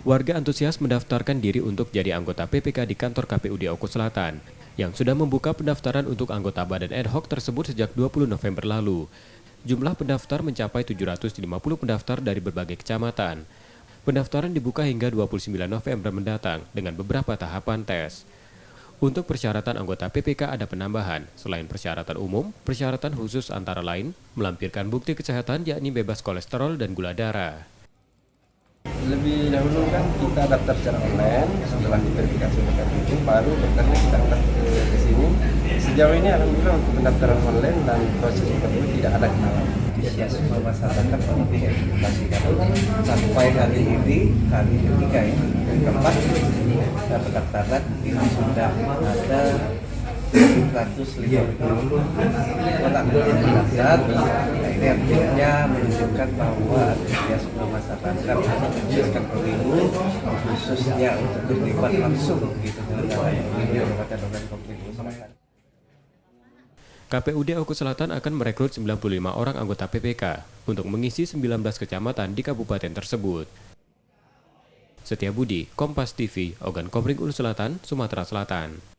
Warga antusias mendaftarkan diri untuk jadi anggota PPK di kantor KPUD Oku Selatan, yang sudah membuka pendaftaran untuk anggota badan ad hoc tersebut sejak 20 November lalu. Jumlah pendaftar mencapai 750 pendaftar dari berbagai kecamatan. Pendaftaran dibuka hingga 29 November mendatang dengan beberapa tahapan tes. Untuk persyaratan anggota PPK ada penambahan. Selain persyaratan umum, persyaratan khusus antara lain melampirkan bukti kesehatan yakni bebas kolesterol dan gula darah. Lebih dahulu kan kita daftar secara online, setelah diverifikasi itu baru dokternya kita antar ke sini. Sejauh ini alhamdulillah untuk pendaftaran online dan proses seperti itu tidak ada kendala. Antusiasme masyarakat lebih edukasi karena sampai hari ini hari ketiga ya, hari keempat pendaftaran ini sudah ada 150 orang yang mendaftar. Nah, ini artinya menunjukkan bahwa antusiasme masyarakat khususkan pemilu khususnya untuk terlibat langsung gitu dalam pemilu Kabupaten Pemilu Selatan. KPUD Oku Selatan akan merekrut 95 orang anggota PPK untuk mengisi 19 kecamatan di kabupaten tersebut. Setia Budi, Kompas TV, Ogan Komering Ulu Selatan, Sumatera Selatan.